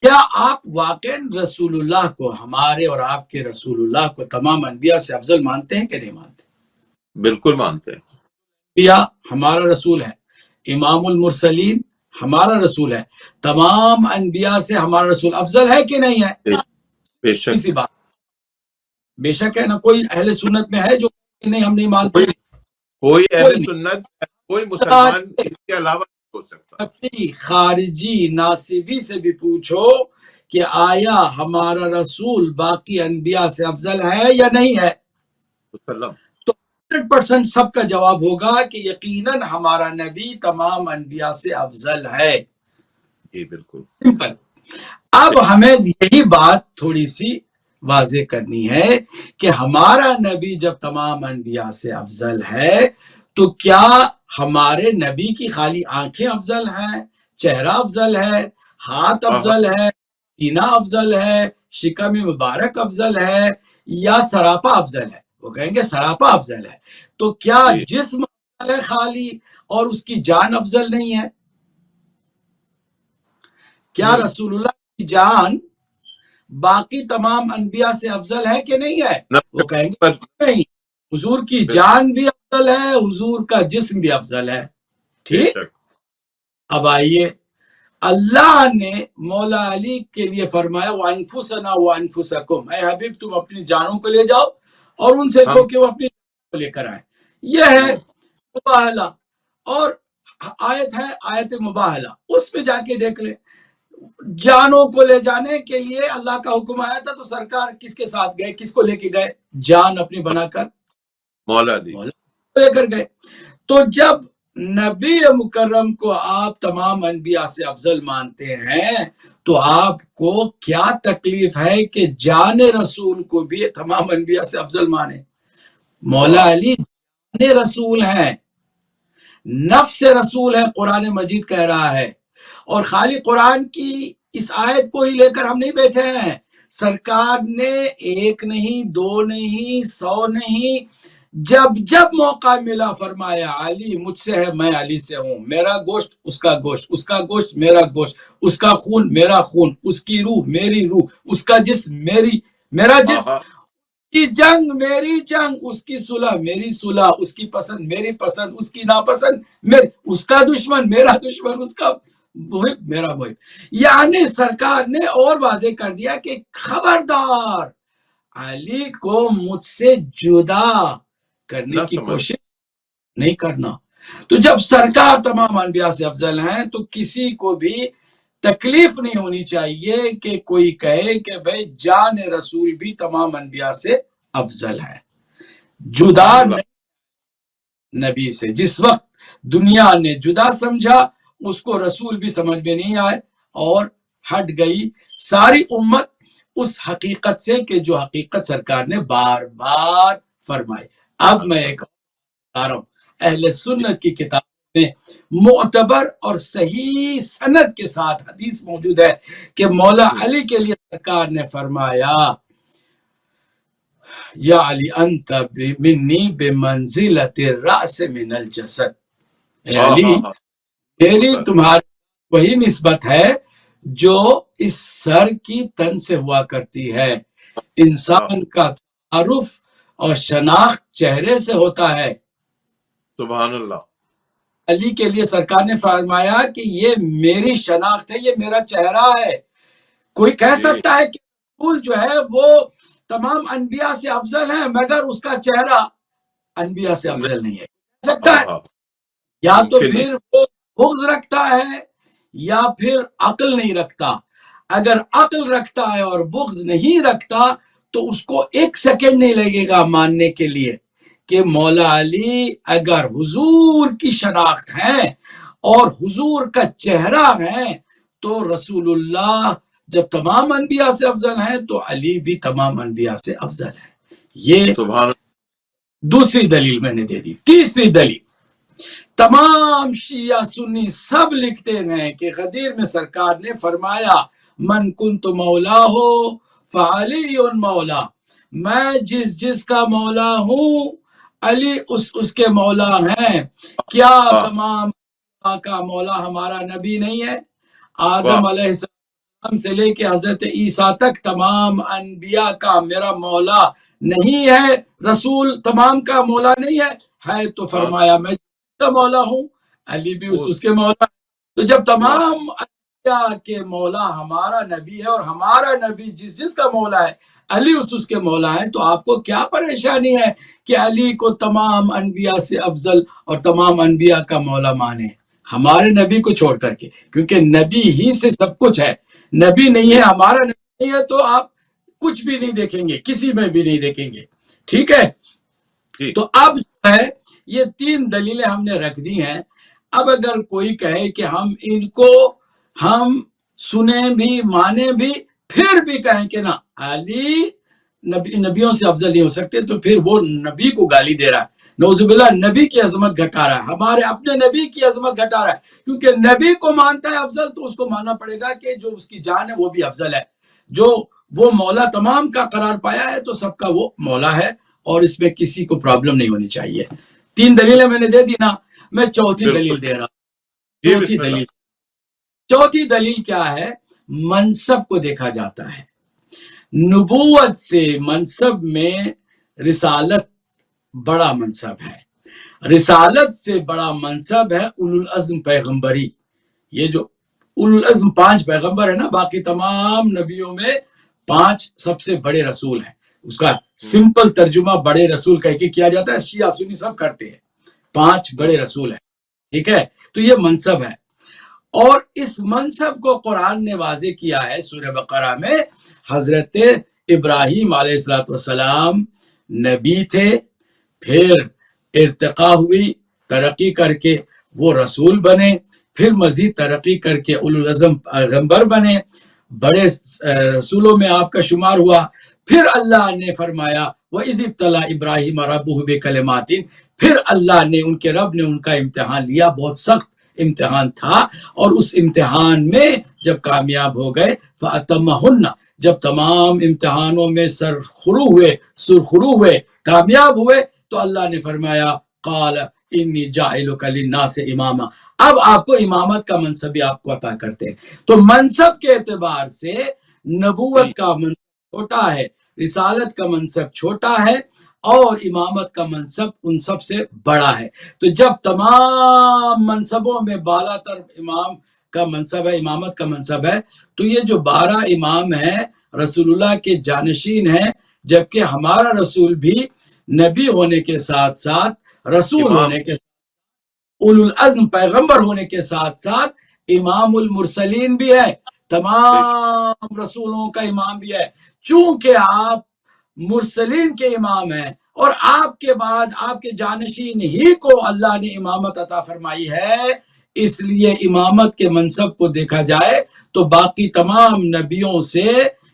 کیا آپ واقعا رسول اللہ کو، ہمارے اور آپ کے رسول اللہ کو تمام انبیاء سے افضل مانتے ہیں کہ نہیں مانتے؟ بالکل مانتے ہیں۔ انبیاء ہمارا رسول ہے، امام المرسلین ہمارا رسول ہے، تمام انبیاء سے ہمارا رسول افضل ہے کہ نہیں ہے؟ بے شک اسی بات بے شک ہے نا۔ کوئی اہل سنت میں ہے جو کہ نہیں ہم نہیں مانتے؟ کوئی اہل کوئی نہیں۔ سنت، کوئی مسلمان اس کے علاوہ نہیں ہو سکتا۔ خارجی ناصبی سے بھی پوچھو کہ آیا ہمارا رسول باقی انبیاء سے افضل ہے یا نہیں ہے، تو 100% سب کا جواب ہوگا کہ یقیناً ہمارا نبی تمام انبیاء سے افضل ہے۔ جی بالکل سمپل۔ اب ہمیں یہی بات تھوڑی سی واضح کرنی ہے کہ ہمارا نبی جب تمام انبیاء سے افضل ہے تو کیا ہمارے نبی کی خالی آنکھیں افضل ہیں، چہرہ افضل ہے، ہاتھ افضل ہے، سینہ افضل ہے، شکم مبارک افضل ہے، یا سراپا افضل ہے؟ وہ کہیں گے سراپا افضل ہے۔ تو کیا جسم افضل ہے خالی اور اس کی جان افضل نہیں ہے؟ کیا رسول اللہ کی جان باقی تمام انبیاء سے افضل ہے کہ نہیں ہے؟ وہ کہیں گے نہیں، حضور کی جان بھی افضل ہے، حضور کا جسم بھی افضل ہے۔ ٹھیک۔ اب آئیے، اللہ نے مولا علی کے لیے فرمایا وَأَنفُسَنَا وَأَنفُسَكُمْ، اے حبیب تم اپنی جانوں کو لے جاؤ اور ان سے کہو کہ وہ اپنی جانوں کو لے کر آئے۔ یہ ہے مباہلہ، اور آیت ہے آیت مباہلہ، اس میں جا کے دیکھ لیں۔ جانوں کو لے جانے کے لیے اللہ کا حکم آیا تھا تو سرکار کس کے ساتھ گئے، کس کو لے کے گئے؟ جان اپنی بنا کر مولا علی لے کر گئے۔ تو جب نبی مکرم کو آپ تمام انبیاء سے افضل مانتے ہیں تو آپ کو کیا تکلیف ہے کہ جان رسول کو بھی تمام انبیاء سے افضل مانے؟ مولا علی جان رسول ہیں، نفس رسول ہے، قرآن مجید کہہ رہا ہے۔ اور خالی قرآن کی اس آیت کو ہی لے کر ہم نہیں بیٹھے ہیں، سرکار نے ایک نہیں، دو نہیں، 100 نہیں، جب موقع ملا فرمایا علی مجھ سے ہے، میں علی سے ہوں، میرا گوشت اس کا گوشت، اس کا گوشت میرا گوشت، اس کا خون میرا خون، اس کی روح میری روح، اس کا جسم میرا جسم، کی جنگ میری جنگ، اس کی صلح میری صلح، اس کی پسند میری پسند، اس کی ناپسند میری، اس کا دشمن میرا دشمن، اس کا محب میرا محب۔ یعنی سرکار نے اور واضح کر دیا کہ خبردار علی کو مجھ سے جدا کرنے کی کوشش نہیں کرنا۔ تو جب سرکار تمام انبیاء سے افضل ہیں تو کسی کو بھی تکلیف نہیں ہونی چاہیے کہ کوئی کہے کہ بھئی جان رسول بھی تمام انبیاء سے افضل ہے، جدا نہیں نبی سے۔ جس وقت دنیا نے جدا سمجھا اس کو رسول بھی سمجھ میں نہیں آئے اور ہٹ گئی ساری امت اس حقیقت سے کہ جو حقیقت سرکار نے بار بار فرمائی۔ اب میں ایک بتا رہا ہوں، اہل سنت کی کتاب میں معتبر اور صحیح سند کے ساتھ حدیث موجود ہے کہ مولا علی کے لیے سرکار نے فرمایا یا علی انت منی بمنزلۃ الرأس من الجسد، اے علی میری تمہاری وہی نسبت ہے جو اس سر کی تن سے ہوا کرتی ہے۔ انسان کا تعارف اور شناخت چہرے سے ہوتا ہے۔ سبحان اللہ۔ علی کے لیے سرکار نے فرمایا کہ یہ میری شناخت ہے، یہ میرا چہرہ ہے۔ کوئی کہہ سکتا ہے کہ رسول جو ہے وہ تمام انبیاء سے افضل ہے مگر اس کا چہرہ انبیاء سے افضل نہیں ہے، کہہ سکتا ہے؟ یا تو پھر وہ بغض رکھتا ہے یا پھر عقل نہیں رکھتا۔ اگر عقل رکھتا ہے اور بغض نہیں رکھتا تو اس کو 1 سیکنڈ نہیں لگے گا ماننے کے لیے کہ مولا علی اگر حضور کی شناخت ہے اور حضور کا چہرہ ہے تو رسول اللہ جب تمام انبیاء سے افضل ہیں تو علی بھی تمام انبیاء سے افضل ہے۔ یہ دوسری دلیل میں نے دے دی۔ تیسری دلیل، تمام شیعہ سنی سب لکھتے ہیں کہ غدیر میں سرکار نے فرمایا من کنت مولا ہو فعلی مولا، میں جس کا مولا ہوں علی اس کے مولا ہیں۔ کیا تمام کا مولا ہمارا نبی نہیں ہے؟ آدم علیہ السلام السلام سے لے کے حضرت عیسیٰ تک تمام انبیاء کا میرا مولا نہیں ہے، رسول تمام کا مولا نہیں ہے تو فرمایا میں جس کا مولا ہوں، علی بھی اس کے مولا ہے۔ تو جب تمام انبیاء کے مولا ہمارا نبی ہے اور ہمارا نبی جس کا مولا ہے علی اس کے مولا ہے، تو آپ کو کیا پریشانی ہے کہ علی کو تمام انبیاء سے افضل اور تمام انبیاء کا مولا مانے، ہمارے نبی کو چھوڑ کر کے، کیونکہ نبی ہی سے سب کچھ ہے۔ نبی نہیں ہے، ہمارا نبی نہیں ہے تو آپ کچھ بھی نہیں دیکھیں گے، کسی میں بھی نہیں دیکھیں گے، ٹھیک ہے؟ تو اب جو ہے یہ 3 دلیلیں ہم نے رکھ دی ہیں۔ اب اگر کوئی کہے کہ ہم ان کو ہم سنیں بھی مانیں بھی پھر بھی کہیں کہ نہ علی نبیوں سے افضل نہیں ہو سکتے، تو پھر وہ نبی کو گالی دے رہا ہے، نعوذ باللہ نبی کی عظمت گھٹا رہا ہے، ہمارے اپنے نبی کی عظمت گھٹا رہا ہے، کیونکہ نبی کو مانتا ہے افضل تو اس کو ماننا پڑے گا کہ جو اس کی جان ہے وہ بھی افضل ہے، جو وہ مولا تمام کا قرار پایا ہے تو سب کا وہ مولا ہے، اور اس میں کسی کو پرابلم نہیں ہونی چاہیے۔ 3 دلیلیں میں نے دے دی نا، میں چوتھی دلیل دے رہا ہوں۔ چوتھی دلیل کیا ہے؟ منصب کو دیکھا جاتا ہے، نبوت سے منصب میں رسالت بڑا منصب ہے، رسالت سے بڑا منصب ہے اولو العزم پیغمبری۔ یہ جو اولو العزم 5 پیغمبر ہے نا، باقی تمام نبیوں میں 5 سب سے بڑے رسول ہیں، اس کا سمپل ترجمہ بڑے رسول کہہ کے کیا جاتا ہے، شیعہ سنی سب کرتے ہیں، 5 بڑے رسول ہیں، ٹھیک ہے؟ تو یہ منصب ہے، اور اس منصب کو قرآن نے واضح کیا ہے سورہ بقرہ میں۔ حضرت ابراہیم علیہ السلام نبی تھے، پھر ارتقا ہوئی، ترقی کر کے وہ رسول بنے، پھر مزید ترقی کر کے اولو العزم پیغمبر بنے، بڑے رسولوں میں آپ کا شمار ہوا۔ پھر اللہ نے فرمایا وَإِذِ ابْتَلَىٰ إِبْرَاهِيمَ رَبُّهُ بِكَلِمَاتٍ، پھر اللہ نے ان کے رب نے ان کا امتحان لیا، بہت سخت امتحان تھا، اور اس امتحان میں جب کامیاب ہو گئے فَأَتَمَّهُنَّ، جب تمام امتحانوں میں سرخرو ہوئے، کامیاب ہوئے، تو اللہ نے فرمایا قَالَ إِنِّي جَاعِلُكَ لِلنَّاسِ إِمَامًا، اب آپ کو امامت کا منصب بھی آپ کو عطا کرتے ہیں۔ تو منصب کے اعتبار سے نبوت کا منصب چھوٹا ہے، رسالت کا منصب چھوٹا ہے، اور امامت کا منصب ان سب سے بڑا ہے۔ تو جب تمام منصبوں میں بالا تر امام کا منصب ہے، امامت کا منصب ہے، تو یہ جو 12 امام ہیں رسول اللہ کے جانشین ہیں، جبکہ ہمارا رسول بھی نبی ہونے کے ساتھ ساتھ، رسول ہونے کے ساتھ، اولو العزم پیغمبر ہونے کے ساتھ ساتھ امام المرسلین بھی ہے، تمام رسولوں کا امام بھی ہے۔ چونکہ آپ مرسلین کے امام ہیں اور آپ کے بعد آپ کے جانشین ہی کو اللہ نے امامت عطا فرمائی ہے، اس لیے امامت کے منصب کو دیکھا جائے تو باقی تمام نبیوں سے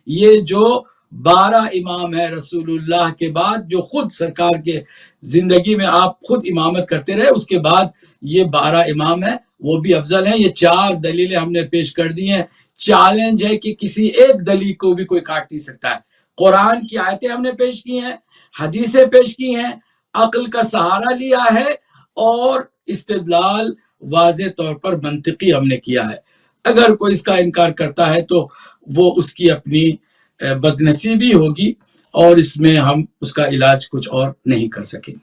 یہ جو 12 امام ہیں رسول اللہ کے بعد، جو خود سرکار کے زندگی میں آپ خود امامت کرتے رہے، اس کے بعد یہ 12 امام ہیں، وہ بھی افضل ہیں۔ یہ 4 دلیلیں ہم نے پیش کر دی ہیں۔ چیلنج ہے کہ کسی ایک دلیل کو بھی کوئی کاٹ نہیں سکتا ہے۔ قرآن کی آیتیں ہم نے پیش کی ہیں، حدیثیں پیش کی ہیں، عقل کا سہارا لیا ہے، اور استدلال واضح طور پر منطقی ہم نے کیا ہے۔ اگر کوئی اس کا انکار کرتا ہے تو وہ اس کی اپنی بدنصیبی ہوگی، اور اس میں ہم اس کا علاج کچھ اور نہیں کر سکیں گے۔